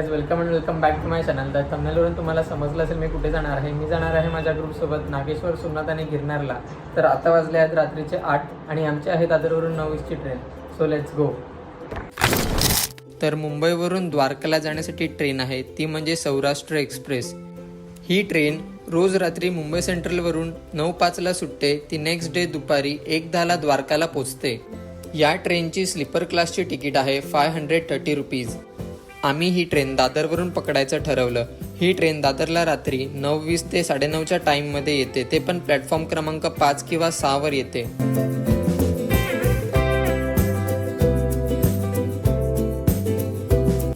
Guys, welcome and welcome back to my channel. तर थंबनेलवरून तुम्हाला समजलं असेल मी कुठे जाणार आहे. मी जाणार आहे माझ्या ग्रुपसोबत नागेश्वर, सोमनाथ आणि गिरनारला. तर आता वाजले आहेत रात्रीचे 8 आणि आमचे आहे दादरवरून 9:20ची ट्रेन. So let's go. तर मुंबईवरून द्वारकाला जाण्यासाठी ट्रेन आहे, ती म्हणजे सौराष्ट्र एक्सप्रेस. ही ट्रेन रोज रात्री मुंबई सेंट्रलवरून 9:05ला सुटते. ती नेक्स्ट डे दुपारी 1:10ला द्वारकाला पोचते. या ट्रेनची स्लीपर क्लासची तिकीट आहे 530 रुपीज. आम्ही ही ट्रेन दादरवरून पकडायचं ठरवलं. ही ट्रेन दादरला रात्री 9:20 ते 9:30च्या टाईममध्ये येते, ते पण प्लॅटफॉर्म क्रमांक 5 किंवा 6वर येते.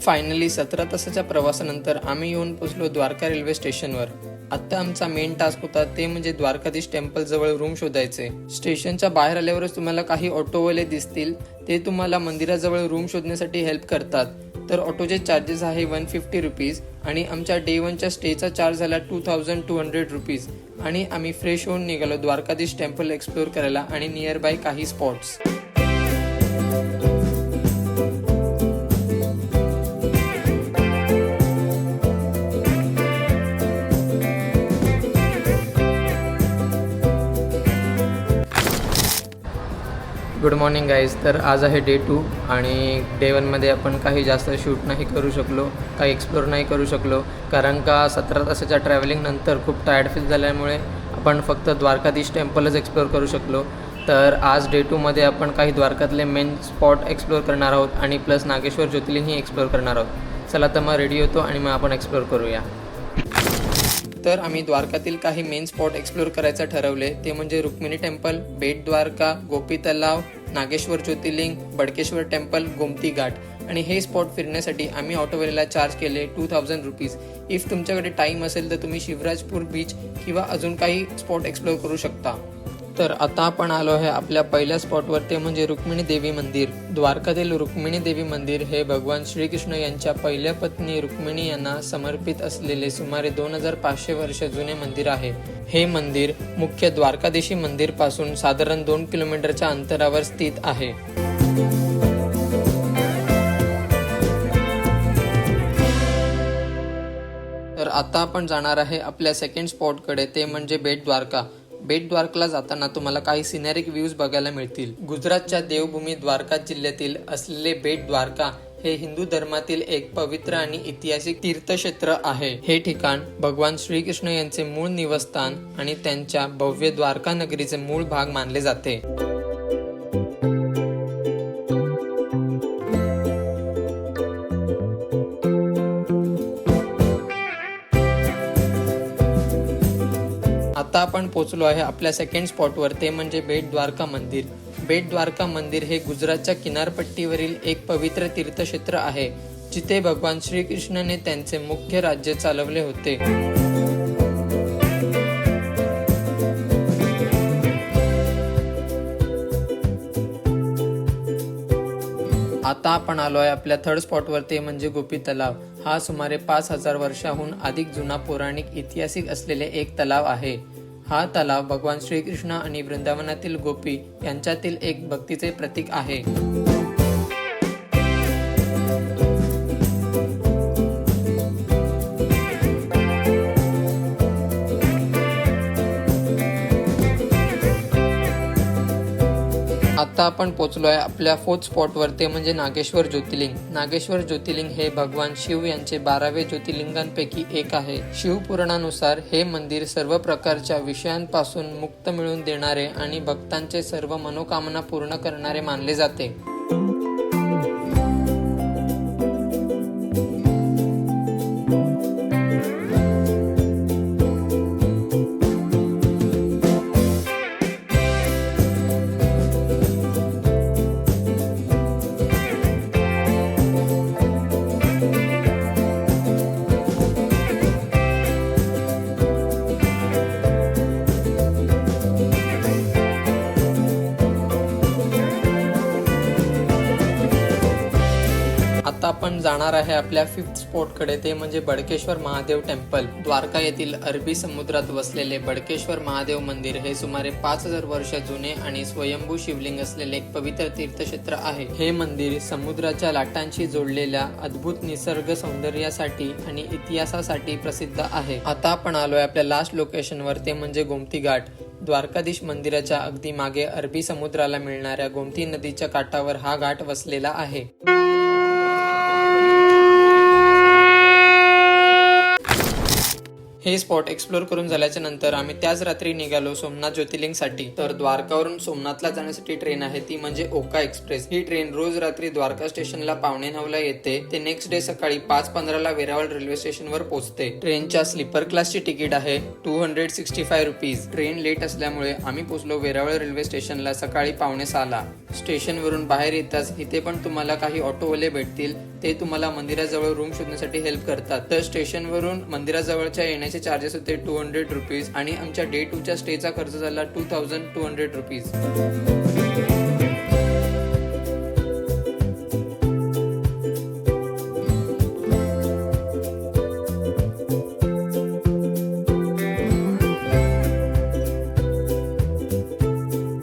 फायनली 17 तासाच्या प्रवासानंतर आम्ही येऊन पोचलो द्वारका रेल्वे स्टेशनवर. आता आमचा मेन टास्क होता ते म्हणजे द्वारकाधीश टेम्पल जवळ रूम शोधायचे. स्टेशनच्या बाहेर आल्यावरच तुम्हाला काही ऑटोवाले दिसतील, ते तुम्हाला मंदिराजवळ रूम शोधण्यासाठी हेल्प करतात. तर ऑटोचे चार्जेस आहे 150 रुपीज आणि आमच्या डे 1च्या स्टेचा चार्ज झाला 2200 रुपीज. आणि आम्ही फ्रेश होऊन निघालो द्वारकाधीश टेम्पल एक्सप्लोर करायला आणि नियर बाय काही स्पॉट्स. Good morning guys. तर आज आहे डे 2 आणि डे 1मध्ये आपण काही जास्त शूट नाही करू शकलो, काही एक्सप्लोर नाही करू शकलो, कारण का 17 तासाच्या ट्रॅव्हलिंगनंतर खूप टायर्ड फील झाल्यामुळे आपण फक्त द्वारकाधीश टेम्पलच एक्सप्लोर करू शकलो. तर आज डे 2मध्ये आपण काही द्वारकातले मेन स्पॉट एक्सप्लोर करणार आहोत आणि प्लस नागेश्वर ज्योतिर्लिंगही एक्सप्लोर करणार आहोत. चला तर मग रेडी होतो आणि मग आपण एक्सप्लोर करूया. तर आम्ही द्वारकातील काही मेन स्पॉट एक्सप्लोर करायचं ठरवले, ते म्हणजे रुक्मिणी टेम्पल, बेट द्वारका, गोपी तलाव, नागेश्वर ज्योतिर्लिंग, बडकेश्वर टेम्पल, गोमती घाट. आणि हे स्पॉट फिरण्यासाठी आम्ही ऑटोवाल्याला चार्ज केले 2000 रुपीज. इफ तुमच्याकडे टाईम असेल तर तुम्ही शिवराजपूर बीच किंवा अजून काही स्पॉट एक्सप्लोर करू शकता. तर आता आपण आलो आहे आपल्या पहिल्या स्पॉटवर, ते म्हणजे रुक्मिणी देवी मंदिर. द्वारकातील रुक्मिणी देवी मंदिर हे भगवान श्रीकृष्ण यांच्या पहिल्या पत्नी रुक्मिणी यांना समर्पित असलेले सुमारे 2500 वर्ष जुने मंदिर आहे. हे मंदिर मुख्य द्वारकाधीशी मंदिर पासून साधारण 2 किलोमीटरच्या अंतरावर स्थित आहे. तर आता आपण जाणार आहे आपल्या सेकंड स्पॉटकडे, ते म्हणजे बेट द्वारका. बेट द्वारकाला जाताना तुम्हाला काही सिनेरिक व्ह्यूज बघायला मिळतील. गुजरातच्या देवभूमी द्वारका जिल्ह्यातील असलेले बेट द्वारका हे हिंदू धर्मातील एक पवित्र आणि ऐतिहासिक तीर्थक्षेत्र आहे. हे ठिकाण भगवान श्रीकृष्ण यांचे मूळ निवासस्थान आणि त्यांच्या भव्य द्वारका नगरीचे मूळ भाग मानले जाते. आता आपण पोहोचलो आहे आपल्या सेकंड स्पॉटवर, ते म्हणजे बेट द्वारका मंदिर. बेट द्वारका मंदिर हे गुजरातच्या किनारपट्टीवरील एक पवित्र तीर्थक्षेत्र आहे, जिथे भगवान श्रीकृष्णाने त्यांचे मुख्य राज्य चालवले होते. आता आपण आलो आहे आपल्या थर्ड स्पॉटवर, ते म्हणजे गोपी तलाव. हा सुमारे 5000 वर्षाहून अधिक जुना पौराणिक ऐतिहासिक असलेले एक तलाव आहे. हा तलाव भगवान श्रीकृष्ण आणि वृंदावनातील गोपी यांच्यातील एक भक्तीचे प्रतीक आहे. आता आपण पोहोचलो आहे आपल्या फोर्थ स्पॉटवर, ते म्हणजे नागेश्वर ज्योतिर्लिंग. नागेश्वर ज्योतिर्लिंग हे भगवान शिव यांचे 12वे ज्योतिर्लिंगांपैकी एक आहे. शिवपुराणानुसार हे मंदिर सर्व प्रकारच्या विषयांपासून मुक्त मिळवून देणारे आणि भक्तांचे सर्व मनोकामना पूर्ण करणारे मानले जाते. जाणार आहे आपल्या 5th स्पॉटकडे, ते म्हणजे बडकेश्वर महादेव टेम्पल. द्वारका येथील अरबी समुद्रात वसलेले बडकेश्वर महादेव मंदिर हे सुमारे 5000 वर्ष जुने आणि स्वयंभू शिवलिंग असलेले एक पवित्र तीर्थक्षेत्र आहे. हे मंदिर समुद्राच्या लाटांशी जोडलेल्या अद्भुत निसर्ग सौंदर्यासाठी आणि इतिहासासाठी प्रसिद्ध आहे. आता आपण आलोय आपल्या लास्ट लोकेशनवर, ते म्हणजे गोमती घाट. द्वारकाधीश मंदिराच्या अगदी मागे अरबी समुद्राला मिळणाऱ्या गोमती नदीच्या काठावर हा घाट वसलेला आहे. हे स्पॉट एक्सप्लोर करून झाल्याच्या नंतर आम्ही त्याच रात्री निघालो सोमनाथ ज्योतिर्लिंगसाठी. तर द्वारकावरून सोमनाथला जाण्यासाठी ट्रेन आहे, ती म्हणजे ओका एक्सप्रेस. ही ट्रेन रोज रात्री द्वारका स्टेशनला 8:45 येते. ते नेक्स्ट डे सकाळी 5:15 वेरावळ रेल्वे स्टेशनवर पोहोचते. ट्रेनच्या स्लीपर क्लासची तिकीट आहे 265 रुपीज. ट्रेन लेट असल्यामुळे आम्ही पोहोचलो वेरावळ रेल्वे स्टेशनला सकाळी 5:45ला. स्टेशनवरून बाहेर येताच इथे पण तुम्हाला काही ऑटोवाले भेटतील, ते तुम्हाला मंदिराजवळ रूम शोधण्यासाठी हेल्प करतात. तर स्टेशनवरून मंदिराजवळच्या येण्याचे चार्जेस होते 200 रुपीज आणि आमच्या डे 2च्या स्टेचा खर्च झाला 2200 रुपीज.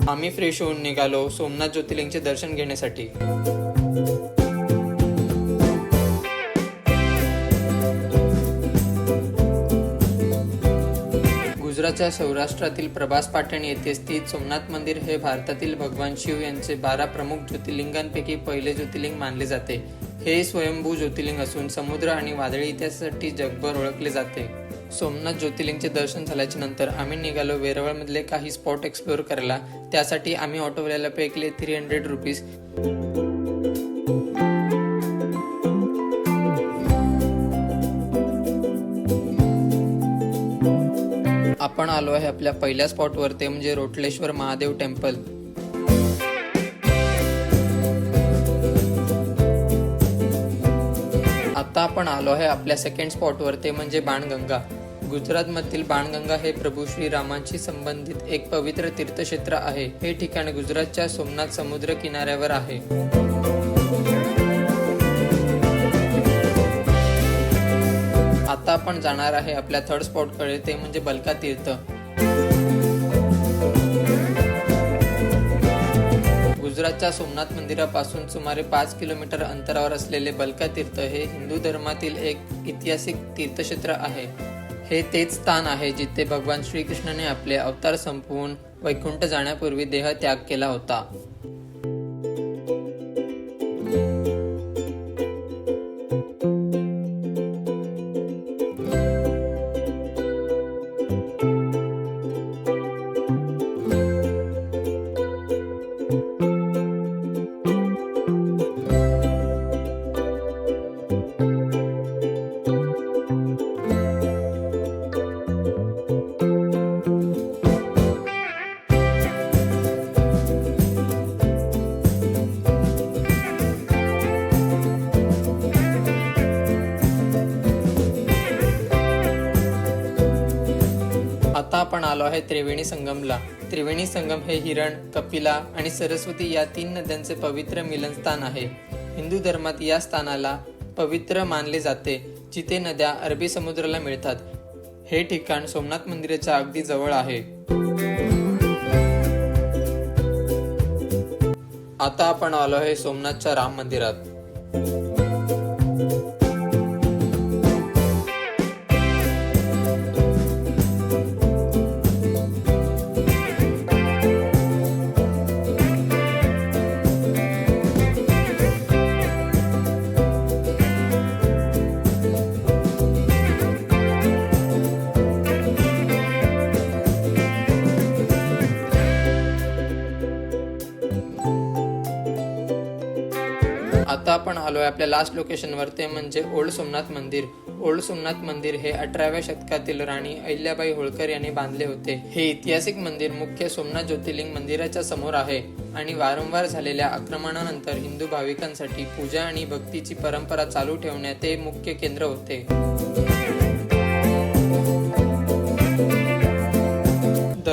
आम्ही फ्रेश होऊन निघालो सोमनाथ ज्योतिर्लिंगचे दर्शन घेण्यासाठी. गुजरातच्या सौराष्ट्रातील प्रभास पाटण येथे स्थित सोमनाथ मंदिर हे भारतातील भगवान शिव यांचे 12 प्रमुख ज्योतिर्लिंगांपैकी पहिले ज्योतिर्लिंग मानले जाते. हे स्वयंभू ज्योतिर्लिंग असून समुद्र आणि वादळी इतिहासासाठी जगभर ओळखले जाते. सोमनाथ ज्योतिर्लिंगचे दर्शन झाल्याच्या नंतर आम्ही निघालो वेरावळमधले काही स्पॉट एक्सप्लोर करायला. त्यासाठी आम्ही ऑटोवाल्याला पे केले 300 रुपीज. आपण आलो आहे आपल्या पहिल्या स्पॉटवर, ते म्हणजे रोटलेश्वर महादेव टेम्पल. आता आपण आलो आहे आपल्या सेकंड स्पॉटवर, ते म्हणजे बाणगंगा. गुजरातमधील बाणगंगा हे प्रभू श्रीरामांशी संबंधित एक पवित्र तीर्थक्षेत्र आहे. हे ठिकाण गुजरातच्या सोमनाथ समुद्र किनाऱ्यावर आहे. आता आपण जाणार आहे आपल्या थर्ड स्पॉटकडे, ते म्हणजे बलका तीर्थ. गुजरातच्या सोमनाथ मंदिरापासून सुमारे 5 किलोमीटर अंतरावर असलेले बलका तीर्थ हे हिंदू धर्मातील एक ऐतिहासिक तीर्थक्षेत्र आहे. हे तेच स्थान आहे जिथे भगवान श्रीकृष्णाने आपले अवतार संपवून वैकुंठ जाण्यापूर्वी देह त्याग केला होता. आता आपण आलो आहे त्रिवेणी संगमला. त्रिवेणी संगम हे हिरण, कपिला आणि सरस्वती या 3 नद्यांचे पवित्र मिलनस्थान आहे. हिंदू धर्मात या स्थानाला पवित्र मानले जाते, जिथे नद्या अरबी समुद्राला मिळतात. हे ठिकाण सोमनाथ मंदिराच्या अगदी जवळ आहे. आता आपण आलो आहे सोमनाथच्या राम मंदिरात. आता आपण आलोय आपल्या लास्ट लोकेशनवर, ते म्हणजे ओल्ड सोमनाथ मंदिर. ओल्ड सोमनाथ मंदिर हे 18व्या शतकातील राणी अहिल्याबाई होळकर यांनी बांधले होते. हे ऐतिहासिक मंदिर मुख्य सोमनाथ ज्योतिर्लिंग मंदिराच्या समोर आहे आणि वारंवार झालेल्या आक्रमणानंतर हिंदू भाविकांसाठी पूजा आणि भक्तीची परंपरा चालू ठेवण्यात ते मुख्य केंद्र होते.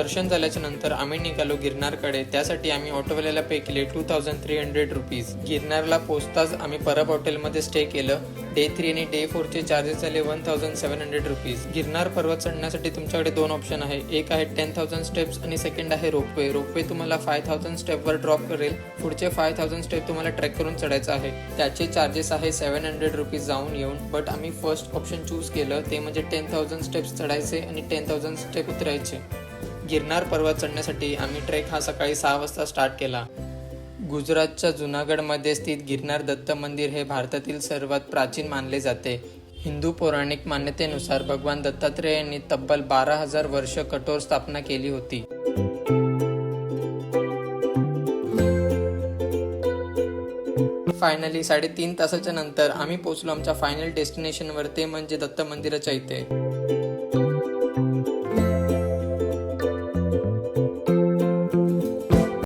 दर्शन झाल्याच्या नंतर आम्ही निघालो गिरनारकडे. त्यासाठी आम्ही ऑटोवाल्याला पे केले 2300 रुपीज. गिरनारला पोचताच आम्ही परब हॉटेलमध्ये स्टे केलं. डे 3 आणि डे 4चे चार्जेस झाले 1700 रुपीज. गिरनार पर्वत चढण्यासाठी तुमच्याकडे 2 ऑप्शन आहे. एक आहे 10,000 स्टेप्स आणि सेकंड आहे रोपवे. रोपवे तुम्हाला 5000 स्टेपवर ड्रॉप करेल. पुढचे 5000 स्टेप तुम्हाला ट्रेक करून चढायचं आहे. त्याचे चार्जेस आहे 700 रुपीज जाऊन येऊन. बट आम्ही फर्स्ट ऑप्शन चूज केलं, ते म्हणजे 10,000 स्टेप्स चढायचे आणि 10,000 स्टेप उतरायचे. गिरनार पर्वत चढण्यासाठी आम्ही ट्रेक हा सकाळी 6 वाजता स्टार्ट केला. गुजरातच्या जुनागडमध्ये स्थित गिरनार दत्त मंदिर हे भारतातील सर्वात प्राचीन मानले जाते. हिंदू पौराणिक मान्यतेनुसार भगवान दत्तात्रेय यांनी तब्बल 12,000 वर्ष कठोर स्थापना केली होती. फायनली 3.5 तासाच्या नंतर आम्ही पोहोचलो आमच्या फायनल डेस्टिनेशनवर, ते म्हणजे दत्त मंदिराच्या इथे.